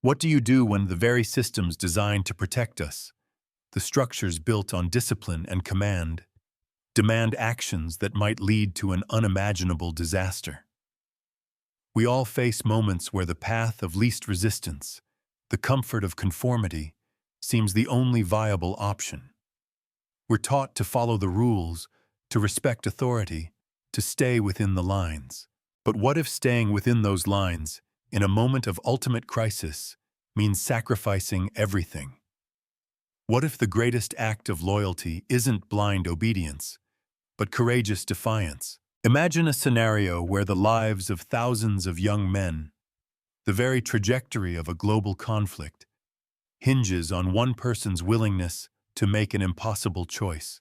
What do you do when the very systems designed to protect us, the structures built on discipline and command, demand actions that might lead to an unimaginable disaster? We all face moments where the path of least resistance, the comfort of conformity, seems the only viable option. We're taught to follow the rules, to respect authority, to stay within the lines. But what if staying within those lines, in a moment of ultimate crisis, means sacrificing everything? What if the greatest act of loyalty isn't blind obedience, but courageous defiance? Imagine a scenario where the lives of thousands of young men, the very trajectory of a global conflict, hinges on one person's willingness to make an impossible choice: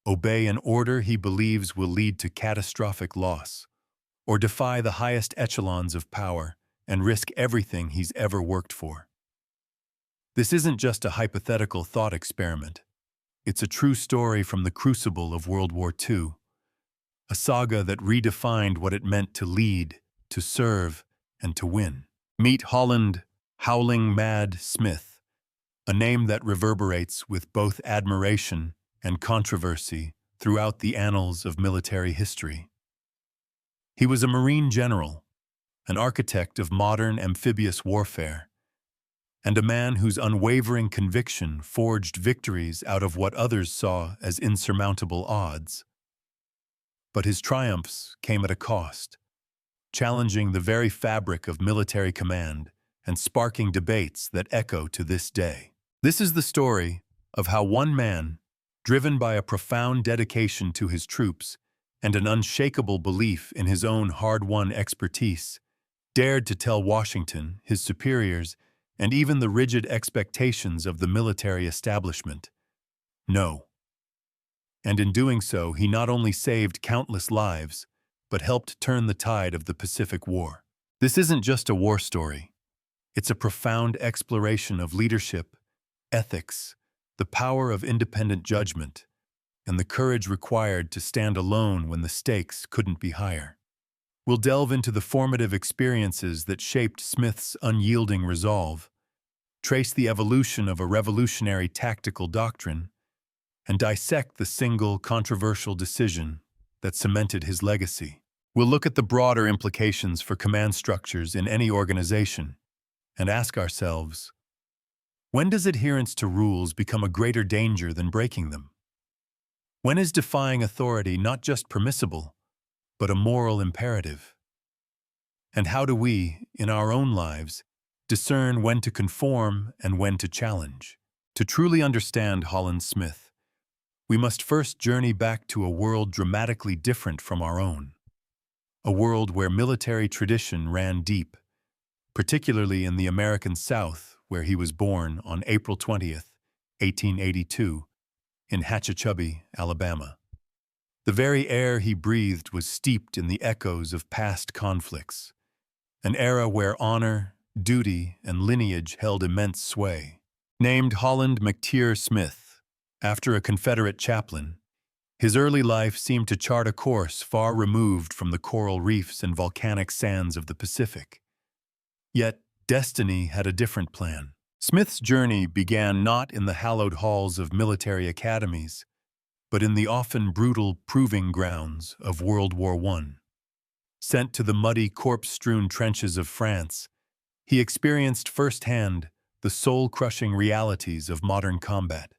obey an order he believes will lead to catastrophic loss, or defy the highest echelons of power and risk everything he's ever worked for. This isn't just a hypothetical thought experiment. It's a true story from the crucible of World War II, a saga that redefined what it meant to lead, to serve, and to win. Meet Holland, Howling Mad Smith, a name that reverberates with both admiration and controversy throughout the annals of military history. He was a Marine general, an architect of modern amphibious warfare, and a man whose unwavering conviction forged victories out of what others saw as insurmountable odds. But his triumphs came at a cost, challenging the very fabric of military command and sparking debates that echo to this day. This is the story of how one man, driven by a profound dedication to his troops and an unshakable belief in his own hard-won expertise, dared to tell Washington, his superiors, and even the rigid expectations of the military establishment, no. And in doing so, he not only saved countless lives, but helped turn the tide of the Pacific War. This isn't just a war story. It's a profound exploration of leadership, ethics, the power of independent judgment, and the courage required to stand alone when the stakes couldn't be higher. We'll delve into the formative experiences that shaped Smith's unyielding resolve, trace the evolution of a revolutionary tactical doctrine, and dissect the single controversial decision that cemented his legacy. We'll look at the broader implications for command structures in any organization and ask ourselves, when does adherence to rules become a greater danger than breaking them? When is defying authority not just permissible, but a moral imperative? And how do we, in our own lives, discern when to conform and when to challenge? To truly understand Holland Smith, we must first journey back to a world dramatically different from our own. A world where military tradition ran deep, particularly in the American South, where he was born on April 20th, 1882, in Hatchachubby, Alabama. The very air he breathed was steeped in the echoes of past conflicts, an era where honor, duty, and lineage held immense sway. Named Holland McTeer Smith, after a Confederate chaplain, his early life seemed to chart a course far removed from the coral reefs and volcanic sands of the Pacific. Yet, destiny had a different plan. Smith's journey began not in the hallowed halls of military academies, but in the often brutal proving grounds of World War I. Sent to the muddy, corpse-strewn trenches of France, he experienced firsthand the soul-crushing realities of modern combat.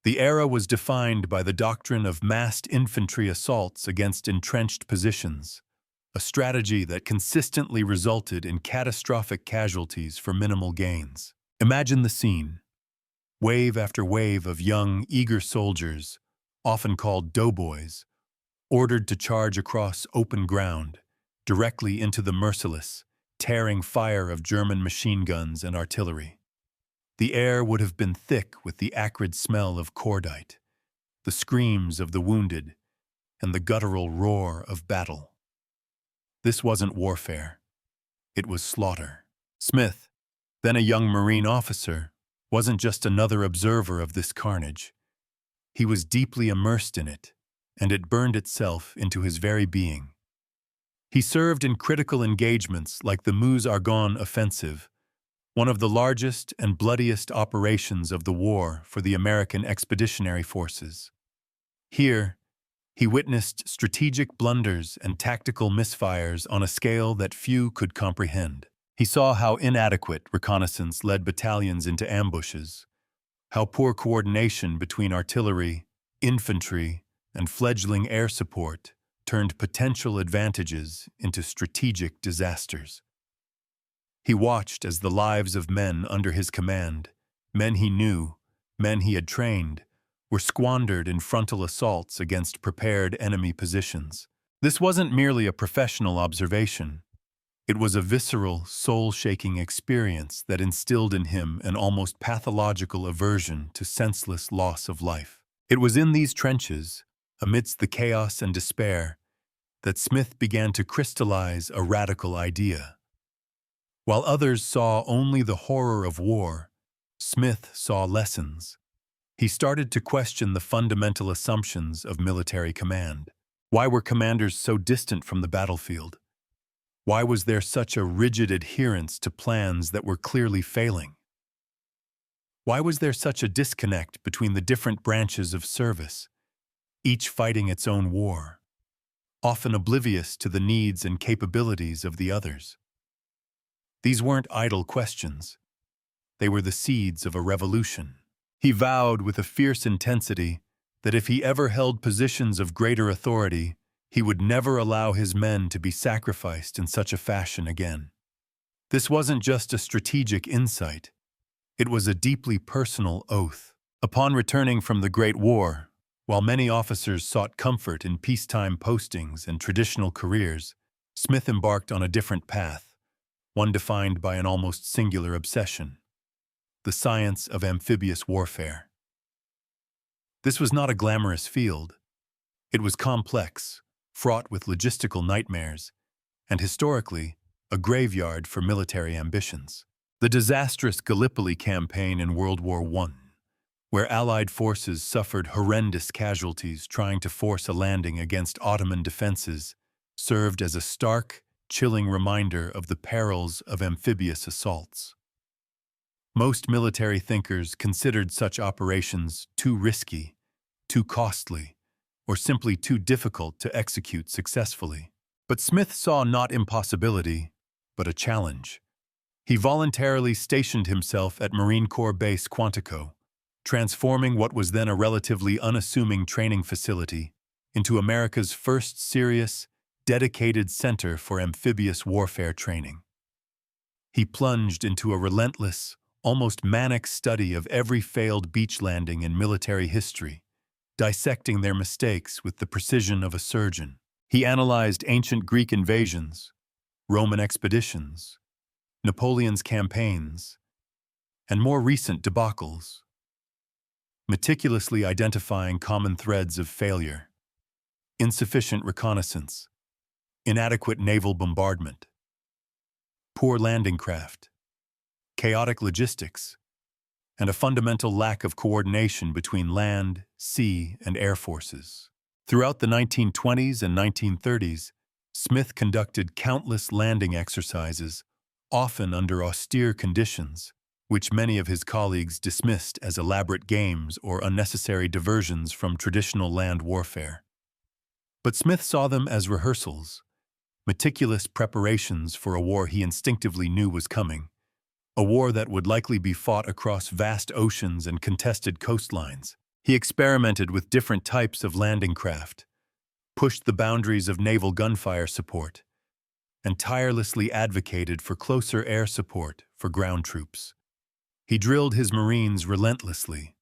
The era was defined by the doctrine of massed infantry assaults against entrenched positions, a strategy that consistently resulted in catastrophic casualties for minimal gains. Imagine the scene. Wave after wave of young, eager soldiers, often called doughboys, ordered to charge across open ground, directly into the merciless, tearing fire of German machine guns and artillery. The air would have been thick with the acrid smell of cordite, the screams of the wounded, and the guttural roar of battle. This wasn't warfare. It was slaughter. Smith, then a young Marine officer, wasn't just another observer of this carnage. He was deeply immersed in it, and it burned itself into his very being. He served in critical engagements like the Meuse-Argonne offensive, one of the largest and bloodiest operations of the war for the American Expeditionary Forces. Here, he witnessed strategic blunders and tactical misfires on a scale that few could comprehend. He saw how inadequate reconnaissance led battalions into ambushes, how poor coordination between artillery, infantry, and fledgling air support turned potential advantages into strategic disasters. He watched as the lives of men under his command, men he knew, men he had trained, were squandered in frontal assaults against prepared enemy positions. This wasn't merely a professional observation. It was a visceral, soul-shaking experience that instilled in him an almost pathological aversion to senseless loss of life. It was in these trenches, amidst the chaos and despair, that Smith began to crystallize a radical idea. While others saw only the horror of war, Smith saw lessons. He started to question the fundamental assumptions of military command. Why were commanders so distant from the battlefield? Why was there such a rigid adherence to plans that were clearly failing? Why was there such a disconnect between the different branches of service, each fighting its own war, often oblivious to the needs and capabilities of the others? These weren't idle questions. They were the seeds of a revolution. He vowed with a fierce intensity that if he ever held positions of greater authority, he would never allow his men to be sacrificed in such a fashion again. This wasn't just a strategic insight. It was a deeply personal oath. Upon returning from the Great War, while many officers sought comfort in peacetime postings and traditional careers, Smith embarked on a different path, one defined by an almost singular obsession: the science of amphibious warfare. This was not a glamorous field. It was complex, fraught with logistical nightmares, and historically, a graveyard for military ambitions. The disastrous Gallipoli campaign in World War I, where Allied forces suffered horrendous casualties trying to force a landing against Ottoman defenses, served as a stark, chilling reminder of the perils of amphibious assaults. Most military thinkers considered such operations too risky, too costly, or simply too difficult to execute successfully. But Smith saw not impossibility, but a challenge. He voluntarily stationed himself at Marine Corps Base Quantico, transforming what was then a relatively unassuming training facility into America's first serious, dedicated center for amphibious warfare training. He plunged into a relentless, almost manic study of every failed beach landing in military history, dissecting their mistakes with the precision of a surgeon. He analyzed ancient Greek invasions, Roman expeditions, Napoleon's campaigns, and more recent debacles, meticulously identifying common threads of failure: insufficient reconnaissance, inadequate naval bombardment, poor landing craft, chaotic logistics, and a fundamental lack of coordination between land, sea, and air forces. Throughout the 1920s and 1930s, Smith conducted countless landing exercises, often under austere conditions, which many of his colleagues dismissed as elaborate games or unnecessary diversions from traditional land warfare. But Smith saw them as rehearsals, meticulous preparations for a war he instinctively knew was coming, a war that would likely be fought across vast oceans and contested coastlines. He experimented with different types of landing craft, pushed the boundaries of naval gunfire support, and tirelessly advocated for closer air support for ground troops. He drilled his Marines relentlessly,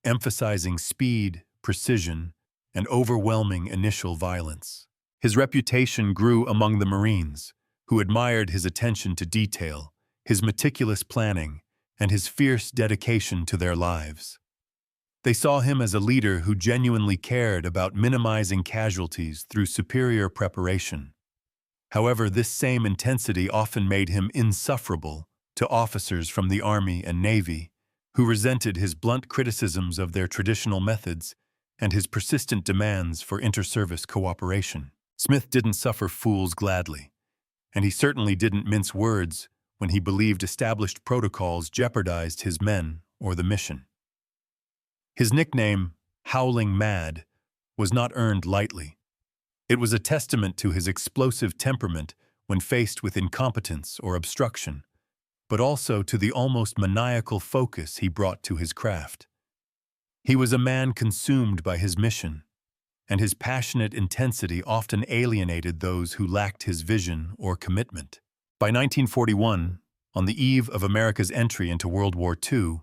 emphasizing speed, precision, and overwhelming initial violence. His reputation grew among the Marines, who admired his attention to detail, his meticulous planning, and his fierce dedication to their lives. They saw him as a leader who genuinely cared about minimizing casualties through superior preparation. However, this same intensity often made him insufferable to officers from the Army and Navy, who resented his blunt criticisms of their traditional methods and his persistent demands for inter-service cooperation. Smith didn't suffer fools gladly, and he certainly didn't mince words when he believed established protocols jeopardized his men or the mission. His nickname, Howling Mad, was not earned lightly. It was a testament to his explosive temperament when faced with incompetence or obstruction, but also to the almost maniacal focus he brought to his craft. He was a man consumed by his mission, and his passionate intensity often alienated those who lacked his vision or commitment. By 1941, on the eve of America's entry into World War II,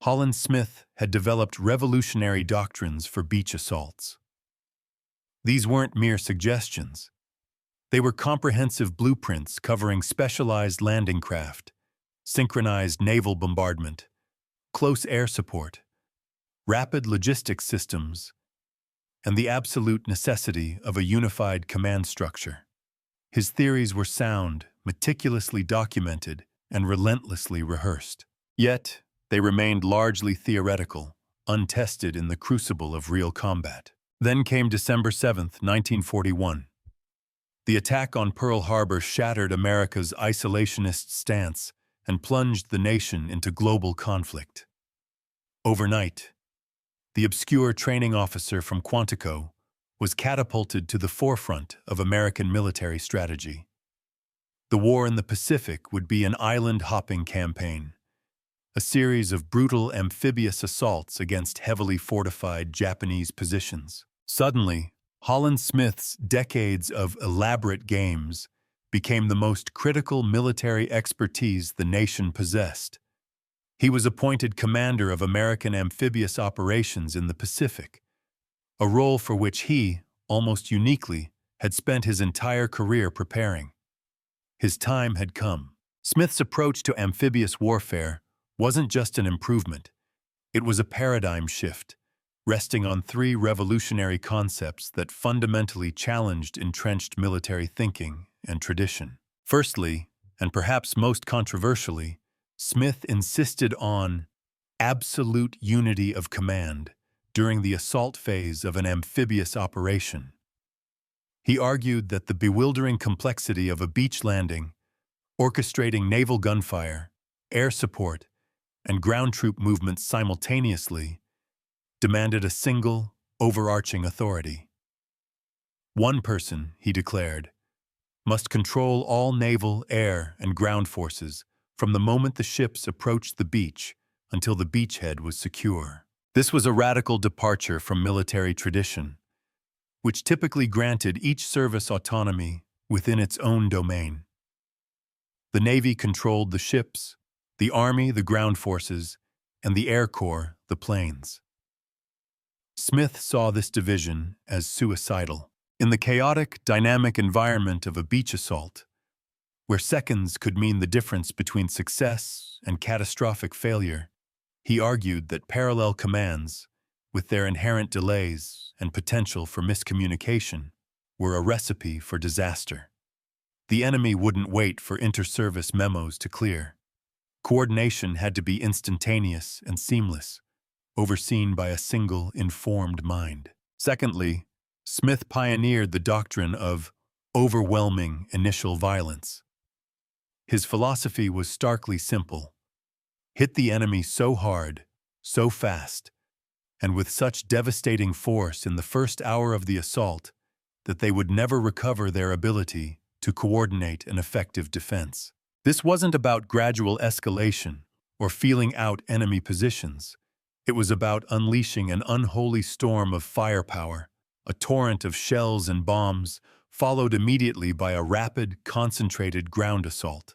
Holland Smith had developed revolutionary doctrines for beach assaults. These weren't mere suggestions. They were comprehensive blueprints covering specialized landing craft, synchronized naval bombardment, close air support, rapid logistics systems, and the absolute necessity of a unified command structure. His theories were sound, meticulously documented, and relentlessly rehearsed. Yet, they remained largely theoretical, untested in the crucible of real combat. Then came December 7, 1941. The attack on Pearl Harbor shattered America's isolationist stance and plunged the nation into global conflict. Overnight, the obscure training officer from Quantico was catapulted to the forefront of American military strategy. The war in the Pacific would be an island-hopping campaign, a series of brutal amphibious assaults against heavily fortified Japanese positions. Suddenly, Holland Smith's decades of elaborate games became the most critical military expertise the nation possessed. He was appointed commander of American amphibious operations in the Pacific, a role for which he, almost uniquely, had spent his entire career preparing. His time had come. Smith's approach to amphibious warfare wasn't just an improvement, it was a paradigm shift, resting on three revolutionary concepts that fundamentally challenged entrenched military thinking and tradition. Firstly, and perhaps most controversially, Smith insisted on absolute unity of command during the assault phase of an amphibious operation. He argued that the bewildering complexity of a beach landing, orchestrating naval gunfire, air support, and ground troop movements simultaneously, demanded a single, overarching authority. One person, he declared, must control all naval, air, and ground forces from the moment the ships approached the beach until the beachhead was secure. This was a radical departure from military tradition, which typically granted each service autonomy within its own domain. The Navy controlled the ships, the Army the ground forces, and the Air Corps the planes. Smith saw this division as suicidal. In the chaotic, dynamic environment of a beach assault, where seconds could mean the difference between success and catastrophic failure, he argued that parallel commands, with their inherent delays and potential for miscommunication, were a recipe for disaster. The enemy wouldn't wait for inter-service memos to clear. Coordination had to be instantaneous and seamless, overseen by a single, informed mind. Secondly, Smith pioneered the doctrine of overwhelming initial violence. His philosophy was starkly simple: hit the enemy so hard, so fast, and with such devastating force in the first hour of the assault that they would never recover their ability to coordinate an effective defense. This wasn't about gradual escalation or feeling out enemy positions. It was about unleashing an unholy storm of firepower, a torrent of shells and bombs, followed immediately by a rapid, concentrated ground assault.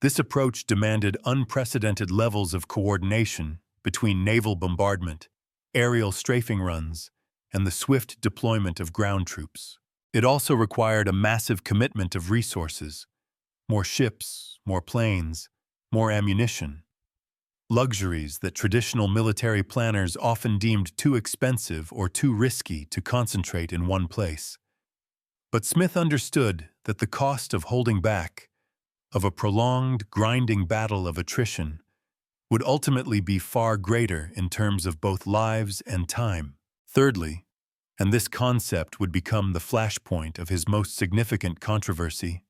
This approach demanded unprecedented levels of coordination between naval bombardment, aerial strafing runs, and the swift deployment of ground troops. It also required a massive commitment of resources: more ships, more planes, more ammunition. Luxuries that traditional military planners often deemed too expensive or too risky to concentrate in one place. But Smith understood that the cost of holding back, of a prolonged, grinding battle of attrition, would ultimately be far greater in terms of both lives and time. Thirdly, and this concept would become the flashpoint of his most significant controversy,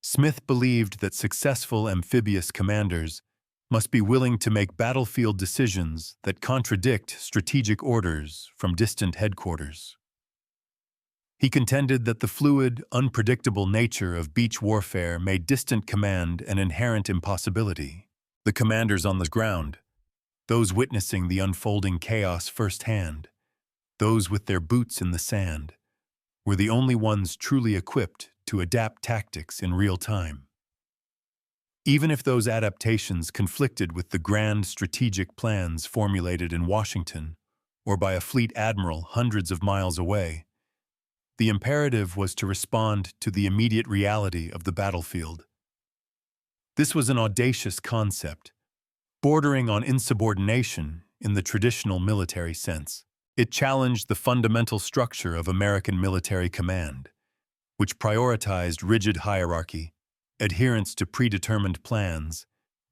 Smith believed that successful amphibious commanders must be willing to make battlefield decisions that contradict strategic orders from distant headquarters. He contended that the fluid, unpredictable nature of beach warfare made distant command an inherent impossibility. The commanders on the ground, those witnessing the unfolding chaos firsthand, those with their boots in the sand, were the only ones truly equipped to adapt tactics in real time. Even if those adaptations conflicted with the grand strategic plans formulated in Washington or by a fleet admiral hundreds of miles away, the imperative was to respond to the immediate reality of the battlefield. This was an audacious concept, bordering on insubordination in the traditional military sense. It challenged the fundamental structure of American military command, which prioritized rigid hierarchy, adherence to predetermined plans,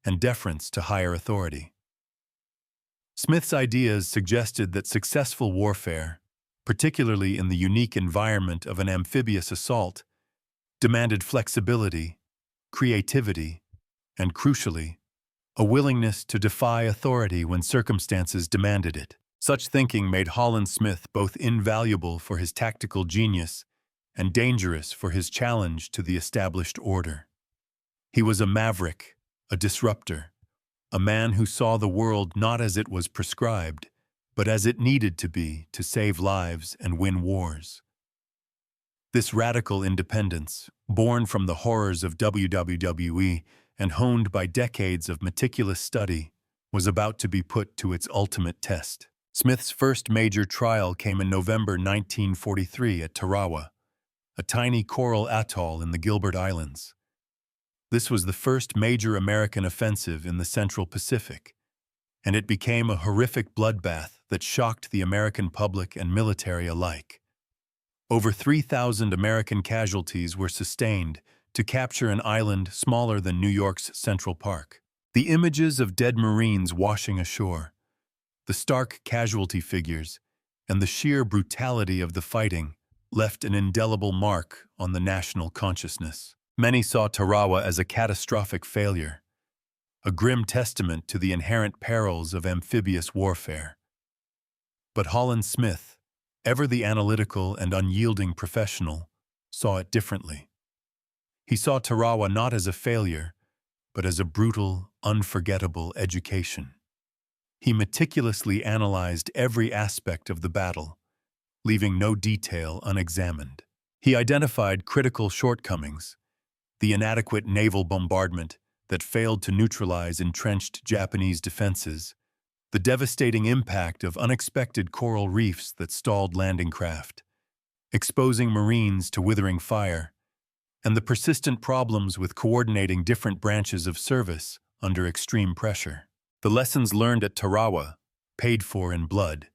and deference to higher authority. Smith's ideas suggested that successful warfare, particularly in the unique environment of an amphibious assault, demanded flexibility, creativity, and crucially, a willingness to defy authority when circumstances demanded it. Such thinking made Holland Smith both invaluable for his tactical genius and dangerous for his challenge to the established order. He was a maverick, a disruptor, a man who saw the world not as it was prescribed, but as it needed to be to save lives and win wars. This radical independence, born from the horrors of WWII and honed by decades of meticulous study, was about to be put to its ultimate test. Smith's first major trial came in November 1943 at Tarawa, a tiny coral atoll in the Gilbert Islands. This was the first major American offensive in the Central Pacific, and it became a horrific bloodbath that shocked the American public and military alike. Over 3,000 American casualties were sustained to capture an island smaller than New York's Central Park. The images of dead Marines washing ashore, the stark casualty figures, and the sheer brutality of the fighting left an indelible mark on the national consciousness. Many saw Tarawa as a catastrophic failure, a grim testament to the inherent perils of amphibious warfare. But Holland Smith, ever the analytical and unyielding professional, saw it differently. He saw Tarawa not as a failure, but as a brutal, unforgettable education. He meticulously analyzed every aspect of the battle, leaving no detail unexamined. He identified critical shortcomings: the inadequate naval bombardment that failed to neutralize entrenched Japanese defenses, the devastating impact of unexpected coral reefs that stalled landing craft, exposing Marines to withering fire, and the persistent problems with coordinating different branches of service under extreme pressure. The lessons learned at Tarawa, paid for in blood,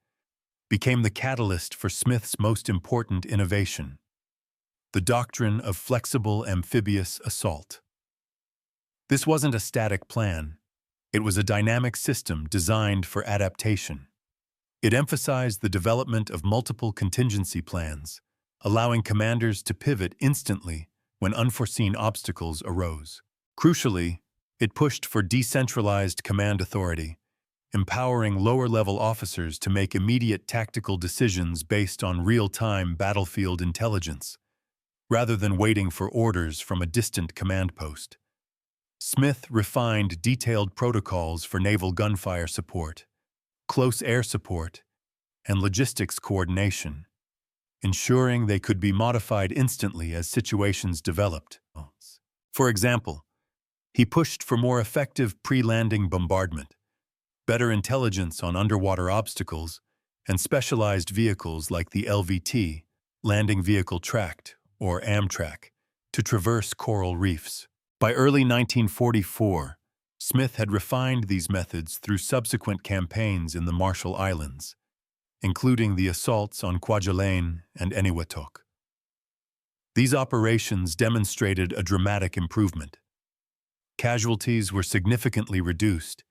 became the catalyst for Smith's most important innovation: the doctrine of flexible amphibious assault. This wasn't a static plan. It was a dynamic system designed for adaptation. It emphasized the development of multiple contingency plans, allowing commanders to pivot instantly when unforeseen obstacles arose. Crucially, it pushed for decentralized command authority, empowering lower-level officers to make immediate tactical decisions based on real-time battlefield intelligence, rather than waiting for orders from a distant command post. Smith refined detailed protocols for naval gunfire support, close air support, and logistics coordination, ensuring they could be modified instantly as situations developed. For example, he pushed for more effective pre-landing bombardment, better intelligence on underwater obstacles, and specialized vehicles like the LVT, Landing Vehicle Tracked, or Amtrak, to traverse coral reefs. By early 1944, Smith had refined these methods through subsequent campaigns in the Marshall Islands, including the assaults on Kwajalein and Eniwetok. These operations demonstrated a dramatic improvement. Casualties were significantly reduced,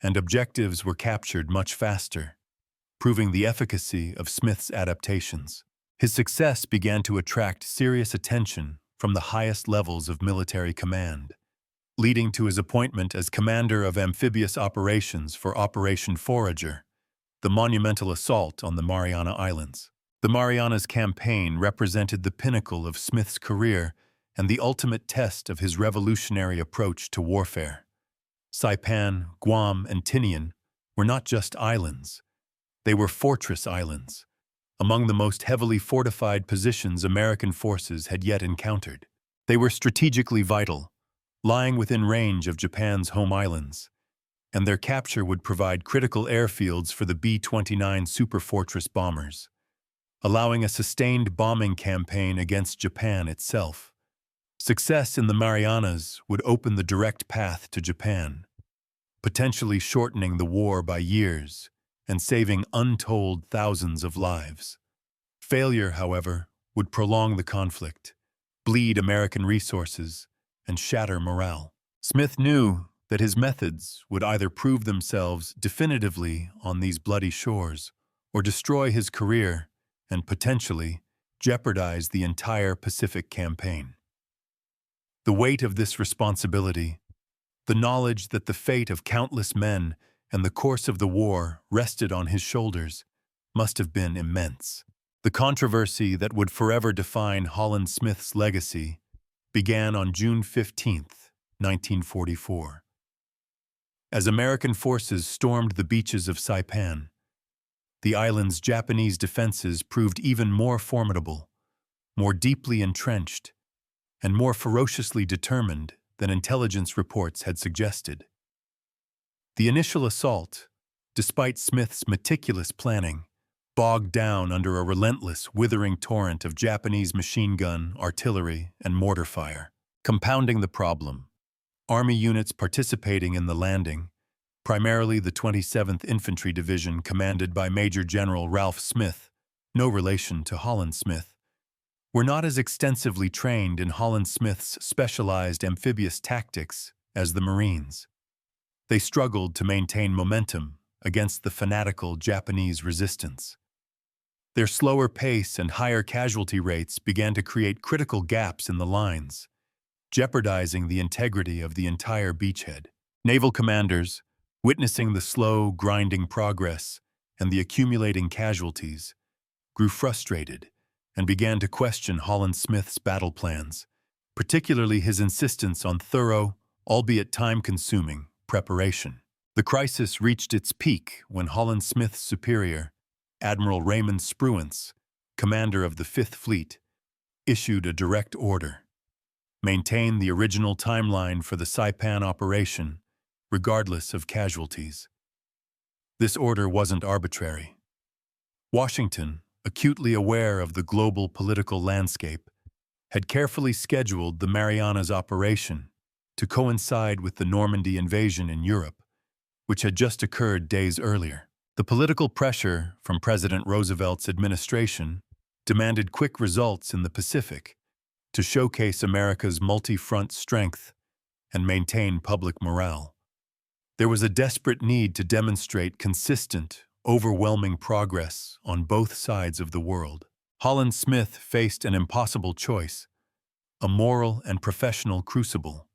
and objectives were captured much faster, proving the efficacy of Smith's adaptations. His success began to attract serious attention from the highest levels of military command, leading to his appointment as commander of amphibious operations for Operation Forager, the monumental assault on the Mariana Islands. The Marianas Campaign represented the pinnacle of Smith's career and the ultimate test of his revolutionary approach to warfare. Saipan, Guam, and Tinian were not just islands. They were fortress islands, among the most heavily fortified positions American forces had yet encountered. They were strategically vital, lying within range of Japan's home islands, and their capture would provide critical airfields for the B-29 Superfortress bombers, allowing a sustained bombing campaign against Japan itself. Success in the Marianas would open the direct path to Japan, potentially shortening the war by years and saving untold thousands of lives. Failure, however, would prolong the conflict, bleed American resources, and shatter morale. Smith knew that his methods would either prove themselves definitively on these bloody shores or destroy his career and potentially jeopardize the entire Pacific campaign. The weight of this responsibility, the knowledge that the fate of countless men and the course of the war rested on his shoulders, must have been immense. The controversy that would forever define Holland Smith's legacy began on June 15, 1944. As American forces stormed the beaches of Saipan, the island's Japanese defenses proved even more formidable, more deeply entrenched, and more ferociously determined than intelligence reports had suggested. The initial assault, despite Smith's meticulous planning, bogged down under a relentless, withering torrent of Japanese machine gun, artillery, and mortar fire. Compounding the problem, Army units participating in the landing, primarily the 27th Infantry Division commanded by Major General Ralph Smith, no relation to Holland Smith, were not as extensively trained in Holland Smith's specialized amphibious tactics as the Marines. They struggled to maintain momentum against the fanatical Japanese resistance. Their slower pace and higher casualty rates began to create critical gaps in the lines, jeopardizing the integrity of the entire beachhead. Naval commanders, witnessing the slow, grinding progress and the accumulating casualties, grew frustrated and began to question Holland Smith's battle plans, particularly his insistence on thorough, albeit time-consuming, preparation. The crisis reached its peak when Holland Smith's superior, Admiral Raymond Spruance, commander of the Fifth Fleet, issued a direct order: maintain the original timeline for the Saipan operation, regardless of casualties. This order wasn't arbitrary. Washington, acutely aware of the global political landscape, had carefully scheduled the Marianas operation to coincide with the Normandy invasion in Europe, which had just occurred days earlier. The political pressure from President Roosevelt's administration demanded quick results in the Pacific to showcase America's multi-front strength and maintain public morale. There was a desperate need to demonstrate consistent, overwhelming progress on both sides of the world. Holland Smith faced an impossible choice, a moral and professional crucible.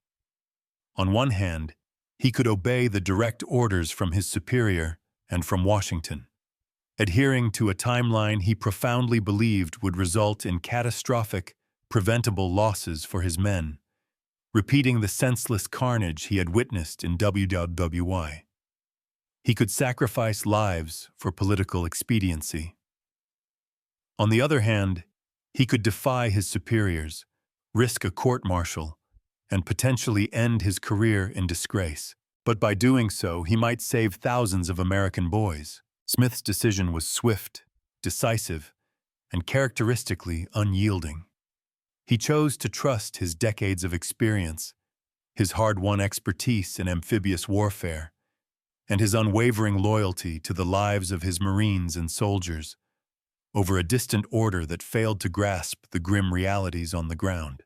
On one hand, he could obey the direct orders from his superior and from Washington, adhering to a timeline he profoundly believed would result in catastrophic, preventable losses for his men, repeating the senseless carnage he had witnessed in WWII. He could sacrifice lives for political expediency. On the other hand, he could defy his superiors, risk a court-martial, and potentially end his career in disgrace. But by doing so, he might save thousands of American boys. Smith's decision was swift, decisive, and characteristically unyielding. He chose to trust his decades of experience, his hard-won expertise in amphibious warfare, and his unwavering loyalty to the lives of his Marines and soldiers over a distant order that failed to grasp the grim realities on the ground.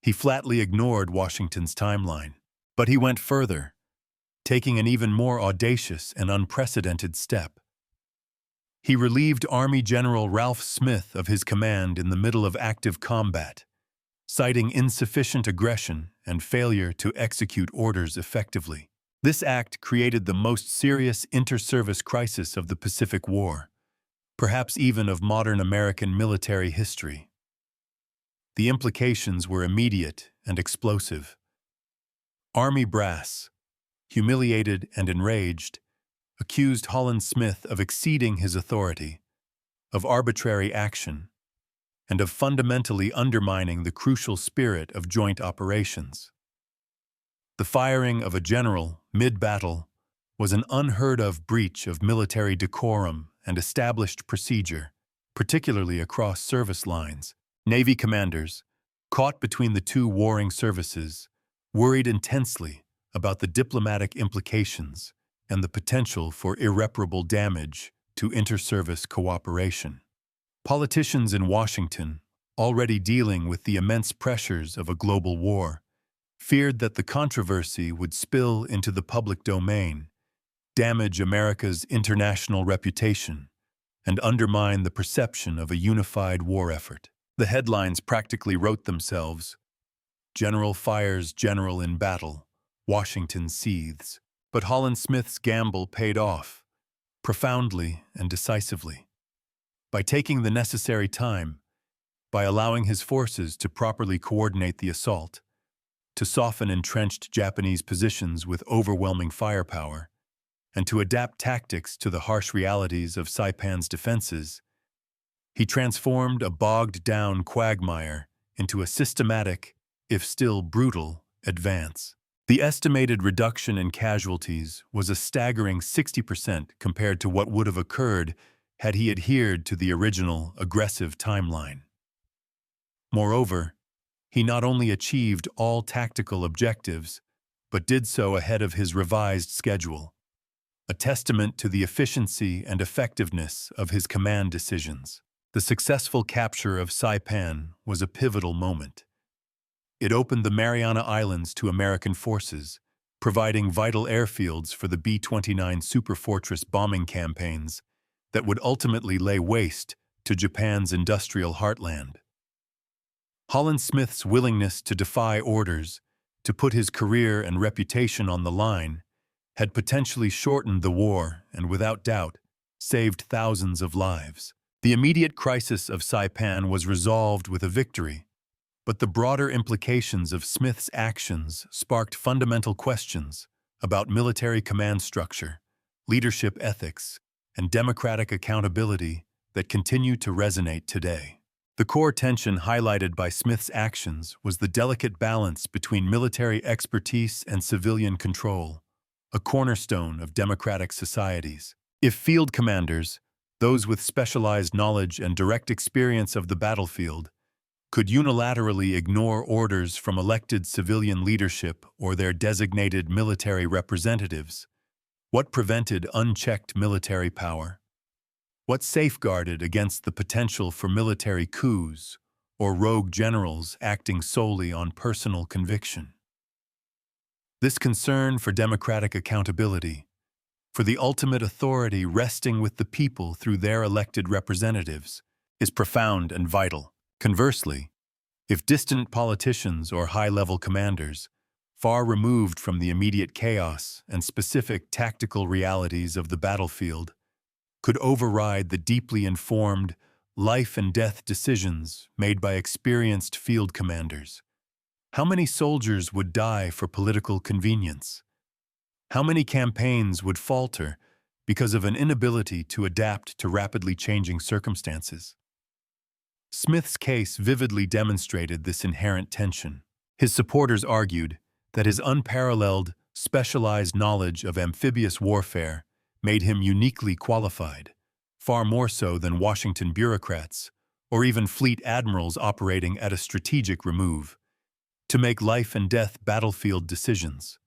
He flatly ignored Washington's timeline, but he went further, taking an even more audacious and unprecedented step. He relieved Army General Ralph Smith of his command in the middle of active combat citing insufficient aggression and failure to execute orders effectively. This act created the most serious inter-service crisis of the Pacific War, perhaps even of modern American military history. The implications were immediate and explosive. Army brass, humiliated and enraged, accused Holland Smith of exceeding his authority, of arbitrary action, and of fundamentally undermining the crucial spirit of joint operations. The firing of a general mid-battle was an unheard-of breach of military decorum and established procedure, particularly across service lines. Navy commanders, caught between the two warring services, worried intensely about the diplomatic implications and the potential for irreparable damage to inter-service cooperation. Politicians in Washington, already dealing with the immense pressures of a global war, feared that the controversy would spill into the public domain, damage America's international reputation, and undermine the perception of a unified war effort. The headlines practically wrote themselves. General fires general in battle, Washington seethes. But Holland Smith's gamble paid off, profoundly and decisively. By taking the necessary time, by allowing his forces to properly coordinate the assault, to soften entrenched Japanese positions with overwhelming firepower, and to adapt tactics to the harsh realities of Saipan's defenses, he transformed a bogged-down quagmire into a systematic, if still brutal, advance. The estimated reduction in casualties was a staggering 60% compared to what would have occurred had he adhered to the original aggressive timeline. Moreover, he not only achieved all tactical objectives, but did so ahead of his revised schedule, a testament to the efficiency and effectiveness of his command decisions. The successful capture of Saipan was a pivotal moment. It opened the Mariana Islands to American forces, providing vital airfields for the B-29 Superfortress bombing campaigns that would ultimately lay waste to Japan's industrial heartland. Holland Smith's willingness to defy orders, to put his career and reputation on the line, had potentially shortened the war and, without doubt, saved thousands of lives. The immediate crisis of Saipan was resolved with a victory, but the broader implications of Smith's actions sparked fundamental questions about military command structure, leadership ethics, and democratic accountability that continue to resonate today. The core tension highlighted by Smith's actions was the delicate balance between military expertise and civilian control, a cornerstone of democratic societies. If field commanders, those with specialized knowledge and direct experience of the battlefield, could unilaterally ignore orders from elected civilian leadership or their designated military representatives, what prevented unchecked military power? What safeguarded against the potential for military coups or rogue generals acting solely on personal conviction? This concern for democratic accountability, for the ultimate authority resting with the people through their elected representatives, is profound and vital. Conversely, if distant politicians or high-level commanders, far removed from the immediate chaos and specific tactical realities of the battlefield, could override the deeply informed, life-and-death decisions made by experienced field commanders, how many soldiers would die for political convenience? How many campaigns would falter because of an inability to adapt to rapidly changing circumstances? Smith's case vividly demonstrated this inherent tension. His supporters argued that his unparalleled, specialized knowledge of amphibious warfare made him uniquely qualified, far more so than Washington bureaucrats or even fleet admirals operating at a strategic remove, to make life-and-death battlefield decisions.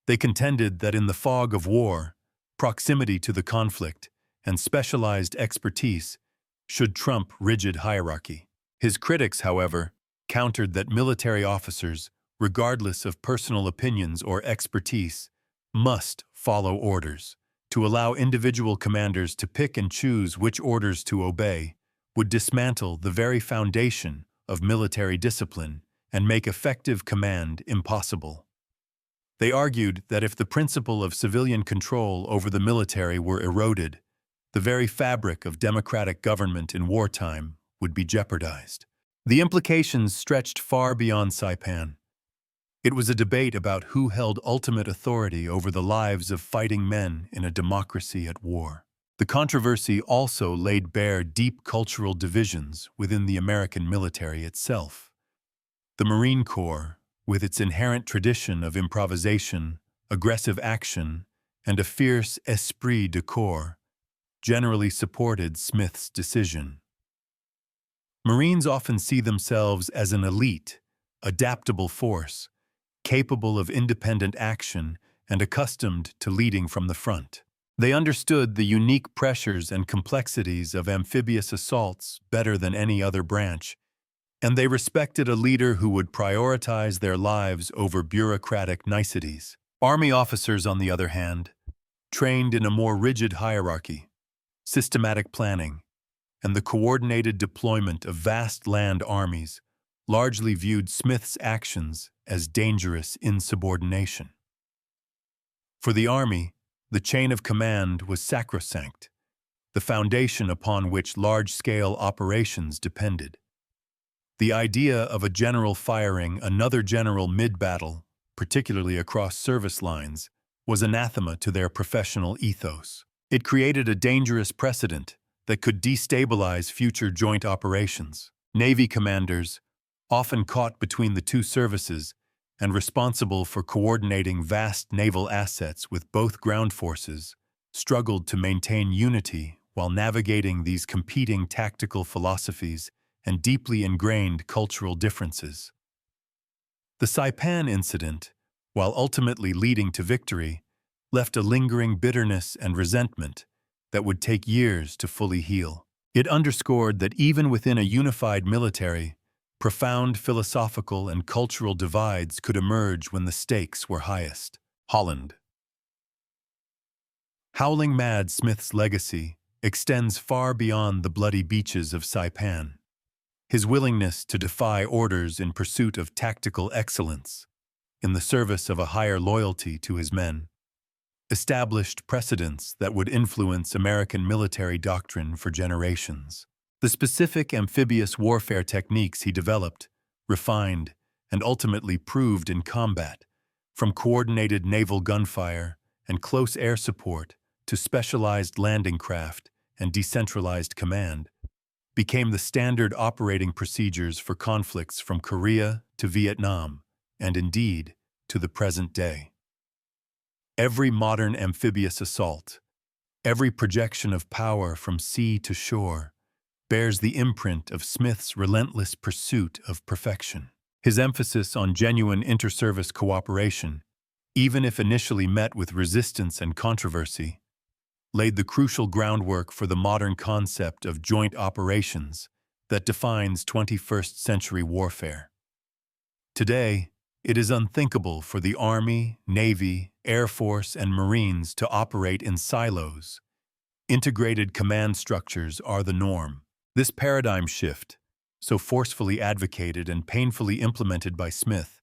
They contended that in the fog of war, proximity to the conflict and specialized expertise should trump rigid hierarchy. His critics, however, countered that military officers, regardless of personal opinions or expertise, must follow orders. To allow individual commanders to pick and choose which orders to obey would dismantle the very foundation of military discipline and make effective command impossible. They argued that if the principle of civilian control over the military were eroded, the very fabric of democratic government in wartime would be jeopardized. The implications stretched far beyond Saipan. It was a debate about who held ultimate authority over the lives of fighting men in a democracy at war. The controversy also laid bare deep cultural divisions within the American military itself. The Marine Corps, with its inherent tradition of improvisation, aggressive action, and a fierce esprit de corps, generally supported Smith's decision. Marines often see themselves as an elite, adaptable force, capable of independent action and accustomed to leading from the front. They understood the unique pressures and complexities of amphibious assaults better than any other branch, and they respected a leader who would prioritize their lives over bureaucratic niceties. Army officers, on the other hand, trained in a more rigid hierarchy, systematic planning, and the coordinated deployment of vast land armies, largely viewed Smith's actions as dangerous insubordination. For the Army, the chain of command was sacrosanct, the foundation upon which large-scale operations depended. The idea of a general firing another general mid-battle, particularly across service lines, was anathema to their professional ethos. It created a dangerous precedent that could destabilize future joint operations. Navy commanders, often caught between the two services and responsible for coordinating vast naval assets with both ground forces, struggled to maintain unity while navigating these competing tactical philosophies and deeply ingrained cultural differences. The Saipan incident, while ultimately leading to victory, left a lingering bitterness and resentment that would take years to fully heal. It underscored that even within a unified military, profound philosophical and cultural divides could emerge when the stakes were highest. Holland. Howling Mad Smith's legacy extends far beyond the bloody beaches of Saipan. His willingness to defy orders in pursuit of tactical excellence, in the service of a higher loyalty to his men, established precedents that would influence American military doctrine for generations. The specific amphibious warfare techniques he developed, refined, and ultimately proved in combat, from coordinated naval gunfire and close air support to specialized landing craft and decentralized command, became the standard operating procedures for conflicts from Korea to Vietnam, and indeed, to the present day. Every modern amphibious assault, every projection of power from sea to shore, bears the imprint of Smith's relentless pursuit of perfection. His emphasis on genuine inter-service cooperation, even if initially met with resistance and controversy, laid the crucial groundwork for the modern concept of joint operations that defines 21st century warfare. Today, it is unthinkable for the Army, Navy, Air Force, and Marines to operate in silos. Integrated command structures are the norm. This paradigm shift, so forcefully advocated and painfully implemented by Smith,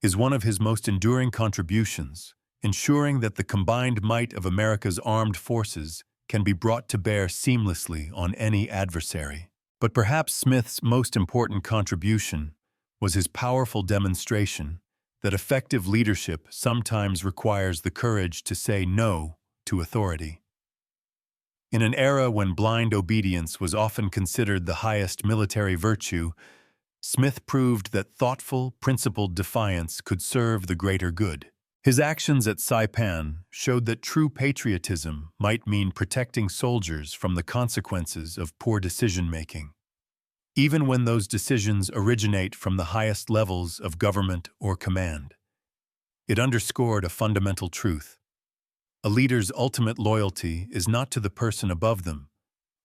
is one of his most enduring contributions, ensuring that the combined might of America's armed forces can be brought to bear seamlessly on any adversary. But perhaps Smith's most important contribution was his powerful demonstration that effective leadership sometimes requires the courage to say no to authority. In an era when blind obedience was often considered the highest military virtue, Smith proved that thoughtful, principled defiance could serve the greater good. His actions at Saipan showed that true patriotism might mean protecting soldiers from the consequences of poor decision-making, even when those decisions originate from the highest levels of government or command. It underscored a fundamental truth. A leader's ultimate loyalty is not to the person above them,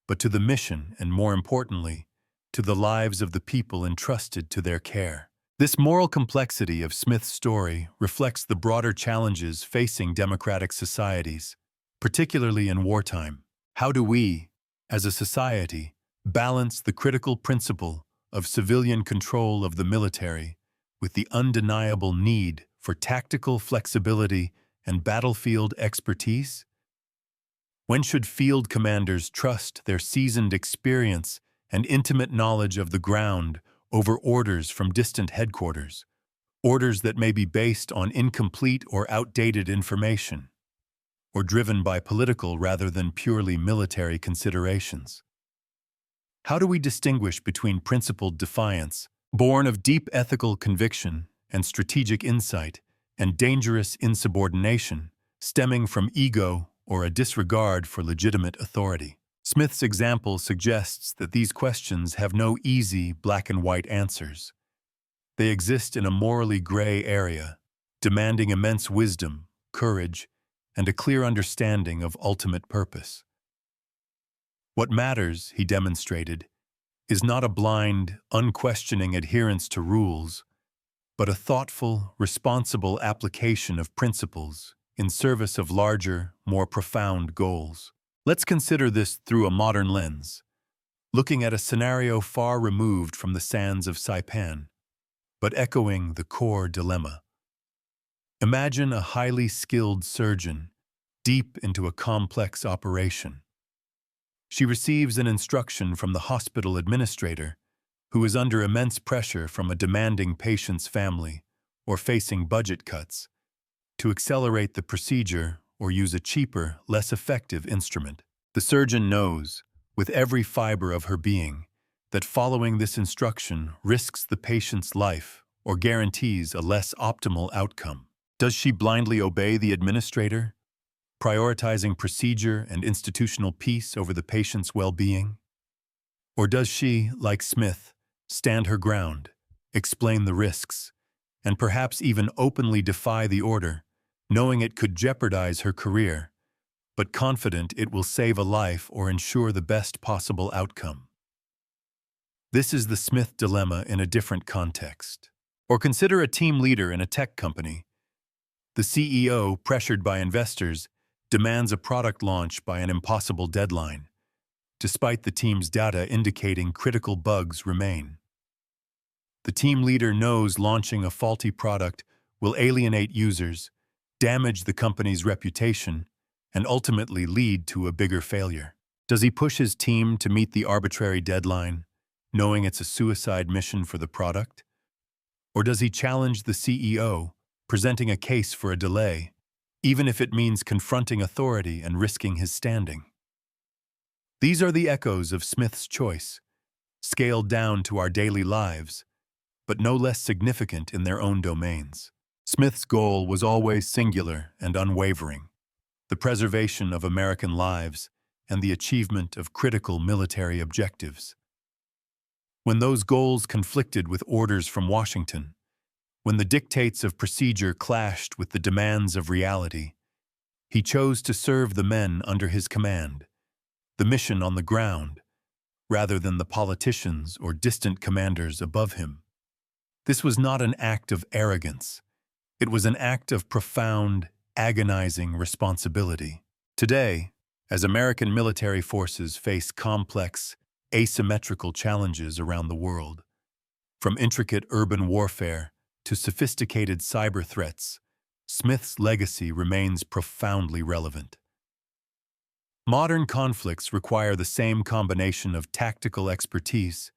but to the mission and, more importantly, to the lives of the people entrusted to their care. This moral complexity of Smith's story reflects the broader challenges facing democratic societies, particularly in wartime. How do we, as a society, balance the critical principle of civilian control of the military with the undeniable need for tactical flexibility and battlefield expertise? When should field commanders trust their seasoned experience and intimate knowledge of the ground over orders from distant headquarters, orders that may be based on incomplete or outdated information, or driven by political rather than purely military considerations? How do we distinguish between principled defiance, born of deep ethical conviction and strategic insight, and dangerous insubordination, stemming from ego or a disregard for legitimate authority? Smith's example suggests that these questions have no easy black-and-white answers. They exist in a morally gray area, demanding immense wisdom, courage, and a clear understanding of ultimate purpose. What matters, he demonstrated, is not a blind, unquestioning adherence to rules, but a thoughtful, responsible application of principles in service of larger, more profound goals. Let's consider this through a modern lens, looking at a scenario far removed from the sands of Saipan, but echoing the core dilemma. Imagine a highly skilled surgeon deep into a complex operation. She receives an instruction from the hospital administrator, who is under immense pressure from a demanding patient's family or facing budget cuts, to accelerate the procedure or use a cheaper, less effective instrument. The surgeon knows, with every fiber of her being, that following this instruction risks the patient's life or guarantees a less optimal outcome. Does she blindly obey the administrator, prioritizing procedure and institutional peace over the patient's well-being? Or does she, like Smith, stand her ground, explain the risks, and perhaps even openly defy the order, knowing it could jeopardize her career, but confident it will save a life or ensure the best possible outcome? This is the Smith dilemma in a different context. Or consider a team leader in a tech company. The CEO, pressured by investors, demands a product launch by an impossible deadline, despite the team's data indicating critical bugs remain. The team leader knows launching a faulty product will alienate users, damage the company's reputation, and ultimately lead to a bigger failure. Does he push his team to meet the arbitrary deadline, knowing it's a suicide mission for the product? Or does he challenge the CEO, presenting a case for a delay, even if it means confronting authority and risking his standing? These are the echoes of Smith's choice, scaled down to our daily lives, but no less significant in their own domains. Smith's goal was always singular and unwavering: the preservation of American lives and the achievement of critical military objectives. When those goals conflicted with orders from Washington, when the dictates of procedure clashed with the demands of reality, he chose to serve the men under his command, the mission on the ground, rather than the politicians or distant commanders above him. This was not an act of arrogance. It was an act of profound, agonizing responsibility. Today, as American military forces face complex, asymmetrical challenges around the world, from intricate urban warfare to sophisticated cyber threats, Smith's legacy remains profoundly relevant. Modern conflicts require the same combination of tactical expertise,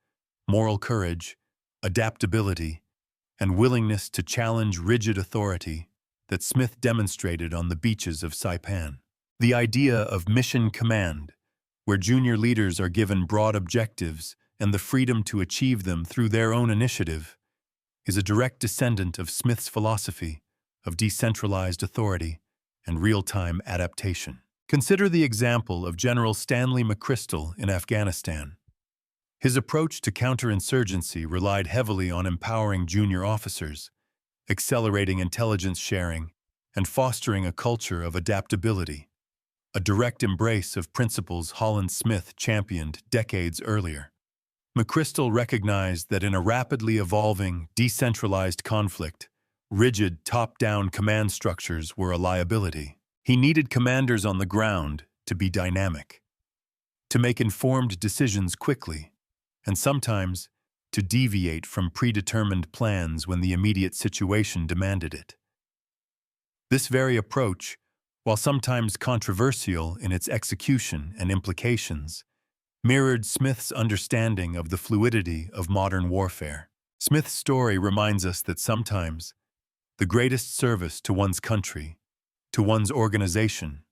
moral courage, adaptability, and willingness to challenge rigid authority that Smith demonstrated on the beaches of Saipan. The idea of mission command, where junior leaders are given broad objectives and the freedom to achieve them through their own initiative, is a direct descendant of Smith's philosophy of decentralized authority and real-time adaptation. Consider the example of General Stanley McChrystal in Afghanistan. His approach to counterinsurgency relied heavily on empowering junior officers, accelerating intelligence sharing, and fostering a culture of adaptability, a direct embrace of principles Holland Smith championed decades earlier. McChrystal recognized that in a rapidly evolving, decentralized conflict, rigid top-down command structures were a liability. He needed commanders on the ground to be dynamic, to make informed decisions quickly, and sometimes to deviate from predetermined plans when the immediate situation demanded it. This very approach, while sometimes controversial in its execution and implications, mirrored Smith's understanding of the fluidity of modern warfare. Smith's story reminds us that sometimes the greatest service to one's country, to one's organization,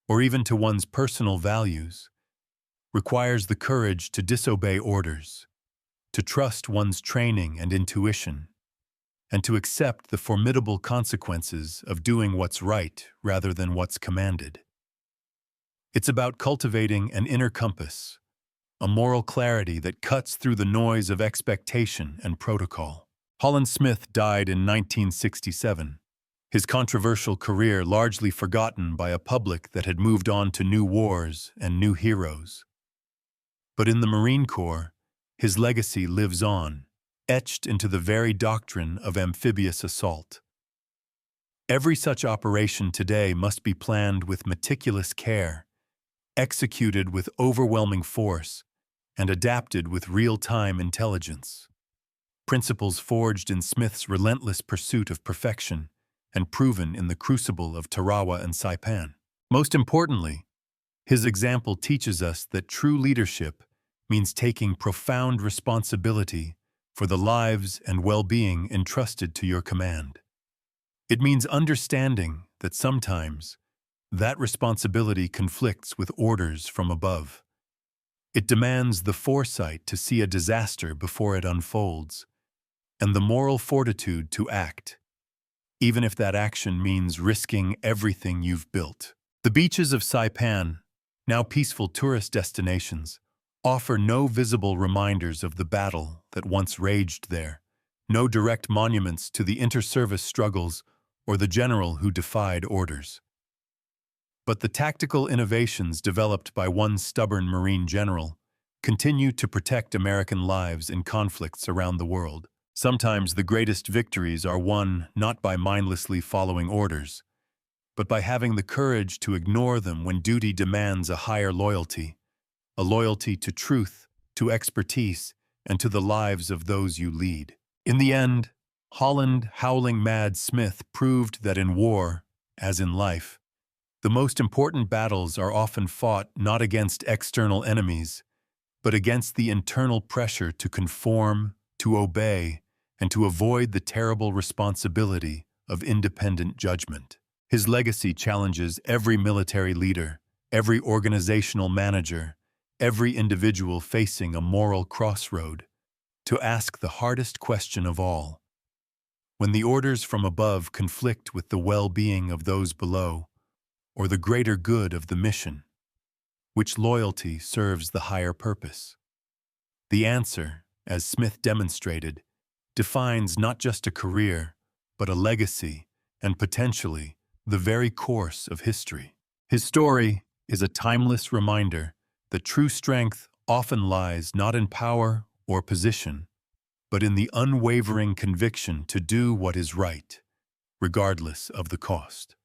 or even to one's personal values, requires the courage to disobey orders, to trust one's training and intuition, and to accept the formidable consequences of doing what's right rather than what's commanded. It's about cultivating an inner compass, a moral clarity that cuts through the noise of expectation and protocol. Holland Smith died in 1967, his controversial career largely forgotten by a public that had moved on to new wars and new heroes. But in the Marine Corps, his legacy lives on, etched into the very doctrine of amphibious assault. Every such operation today must be planned with meticulous care, executed with overwhelming force, and adapted with real-time intelligence. Principles forged in Smith's relentless pursuit of perfection and proven in the crucible of Tarawa and Saipan. Most importantly, his example teaches us that true leadership means taking profound responsibility for the lives and well-being entrusted to your command. It means understanding that sometimes that responsibility conflicts with orders from above. It demands the foresight to see a disaster before it unfolds, and the moral fortitude to act, even if that action means risking everything you've built. The beaches of Saipan, now peaceful tourist destinations, offer no visible reminders of the battle that once raged there, no direct monuments to the inter-service struggles or the general who defied orders. But the tactical innovations developed by one stubborn Marine general continue to protect American lives in conflicts around the world. Sometimes the greatest victories are won not by mindlessly following orders, but by having the courage to ignore them when duty demands a higher loyalty, a loyalty to truth, to expertise, and to the lives of those you lead. In the end, Holland, Howling Mad Smith proved that in war, as in life, the most important battles are often fought not against external enemies, but against the internal pressure to conform, to obey, and to avoid the terrible responsibility of independent judgment. His legacy challenges every military leader, every organizational manager, every individual facing a moral crossroad, to ask the hardest question of all. When the orders from above conflict with the well-being of those below, or the greater good of the mission, which loyalty serves the higher purpose? The answer, as Smith demonstrated, defines not just a career, but a legacy and potentially the very course of history. His story is a timeless reminder that true strength often lies not in power or position, but in the unwavering conviction to do what is right, regardless of the cost.